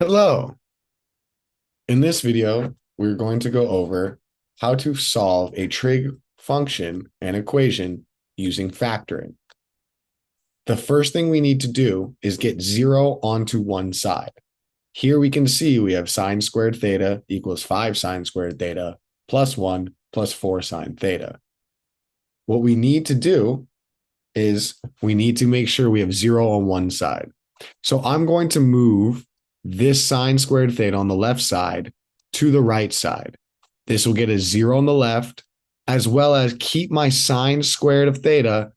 Hello. In this video, we're going to go over how to solve a trig function and equation using factoring. The first thing we need to do is get 0 onto one side. Here we can see we have sine squared theta equals 5 sine squared theta plus 1 plus 4 sine theta. What we need to do is we need to make sure we have 0 on one side. So I'm going to move this sine squared theta on the left side to the right side. This will get a 0 on the left, as well as keep my sine squared of theta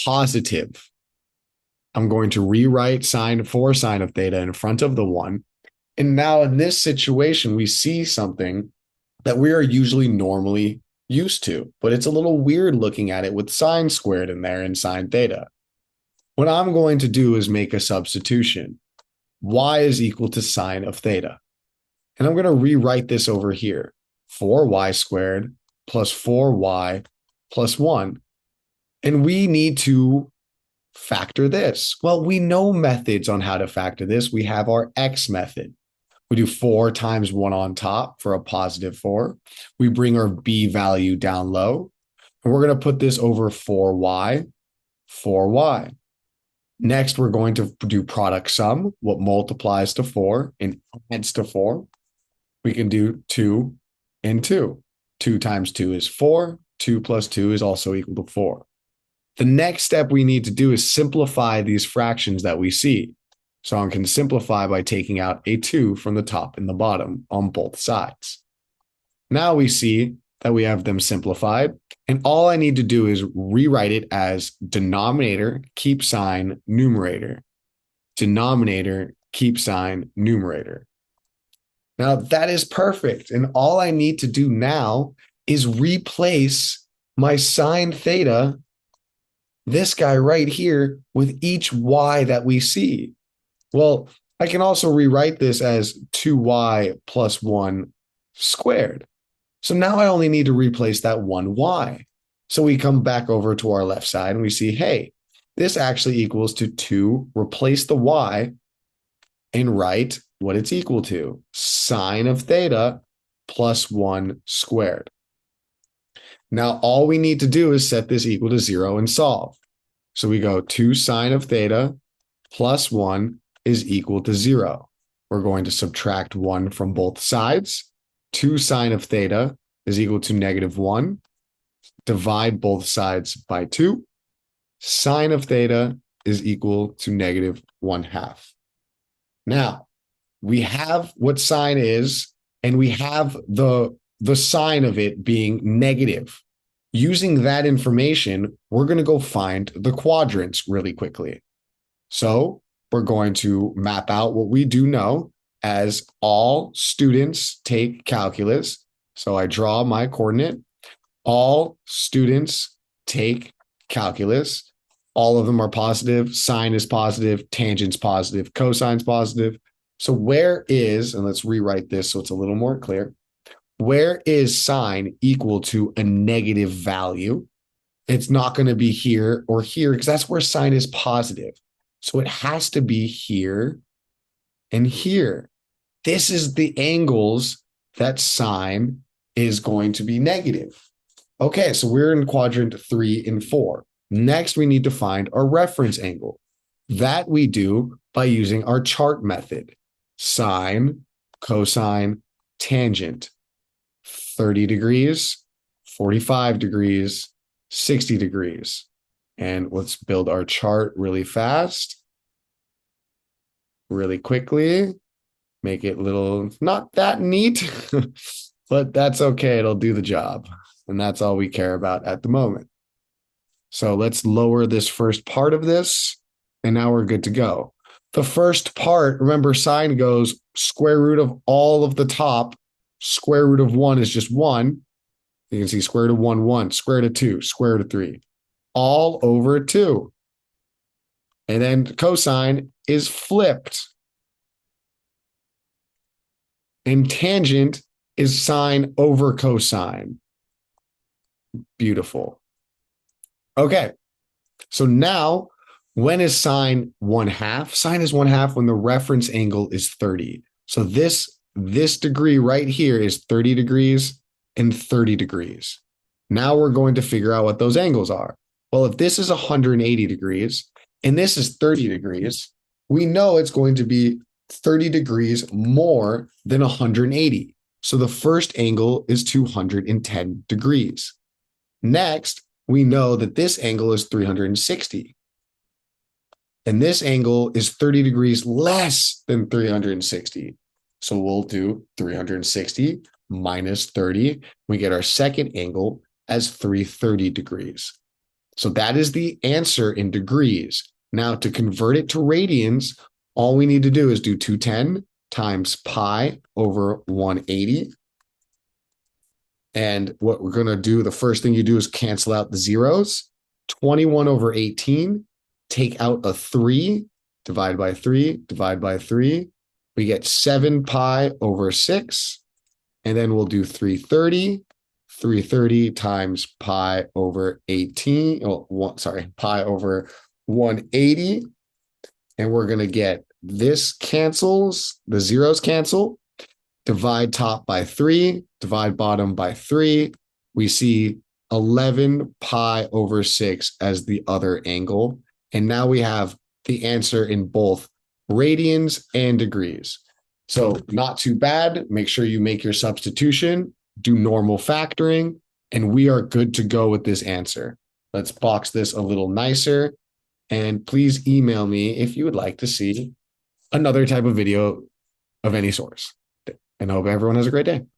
positive. I'm going to rewrite sine 4 sine of theta in front of the 1. And now in this situation, we see something that we are usually normally used to, but it's a little weird looking at it with sine squared in there and sine theta. What I'm going to do is make a substitution. Y is equal to sine of theta. And I'm going to rewrite this over here. 4y squared plus 4y plus 1. And we need to factor this. Well, we know methods on how to factor this. We have our x method. We do 4 times 1 on top for a positive 4. We bring our b value down low. And we're going to put this over 4y, 4y. Next, we're going to do product sum, what multiplies to 4 and adds to 4. We can do 2 and 2. 2 times 2 is 4. 2 plus 2 is also equal to 4. The next step we need to do is simplify these fractions that we see. So I can simplify by taking out a 2 from the top and the bottom on both sides. Now we see that we have them simplified. And all I need to do is rewrite it as denominator, keep sign, numerator. Denominator, keep sign, numerator. Now that is perfect. And all I need to do now is replace my sine theta, this guy right here, with each y that we see. Well, I can also rewrite this as 2y plus 1 squared. So now I only need to replace that 1y. So we come back over to our left side and we see, hey, this actually equals to 2, replace the y, and write what it's equal to, sine of theta plus 1 squared. Now all we need to do is set this equal to 0 and solve. So we go 2 sine of theta plus 1 is equal to 0. We're going to subtract 1 from both sides. 2 sine of theta is equal to negative 1. Divide both sides by 2. Sine of theta is equal to negative 1/2. Now, we have what sine is, and we have the sign of it being negative. Using that information, we're going to go find the quadrants really quickly. So we're going to map out what we do know as all students take calculus. So I draw my coordinate. All students take calculus. All of them are positive. Sine is positive. Tangent's positive. Cosine's positive. So where is, and let's rewrite this so it's a little more clear. Where is sine equal to a negative value? It's not going to be here or here because that's where sine is positive. So it has to be here and here. This is the angles that sine is going to be negative. Okay, so we're in quadrant 3 and 4. Next, we need to find our reference angle. That we do by using our chart method. Sine, cosine, tangent. 30 degrees, 45 degrees, 60 degrees. And let's build our chart really fast, really quickly. Make it a little, not that neat, but that's okay. It'll do the job. And that's all we care about at the moment. So let's lower this first part of this. And now we're good to go. The first part, remember, sine goes square root of all of the top. Square root of 1 is just 1. You can see square root of 1, 1. Square root of 2, square root of 3. All over 2. And then cosine is flipped. And tangent is sine over cosine. Beautiful. Okay, so now When is sine 1/2? Sine is 1/2 when the reference angle is 30. So this degree right here is 30 degrees and 30 degrees. Now we're going to figure out what those angles are. Well, if this is 180 degrees and this is 30 degrees, we know it's going to be 30 degrees more than 180. So the first angle is 210 degrees. Next, we know that this angle is 360. And this angle is 30 degrees less than 360. So we'll do 360 minus 30. We get our second angle as 330 degrees. So that is the answer in degrees. Now, to convert it to radians, all we need to do is do 210 times pi over 180. And what we're going to do, the first thing you do is cancel out the zeros. 21 over 18, take out a 3, divide by 3, divide by 3. We get 7 pi over 6. And then we'll do 330. 330 times pi over 18. Pi over 180. And we're going to get this cancels, the zeros cancel. Divide top by 3, divide bottom by 3. We see 11 pi over 6 as the other angle. And now we have the answer in both radians and degrees. So not too bad. Make sure you make your substitution, do normal factoring, and we are good to go with this answer. Let's box this a little nicer. And please email me if you would like to see another type of video of any source. And I hope everyone has a great day.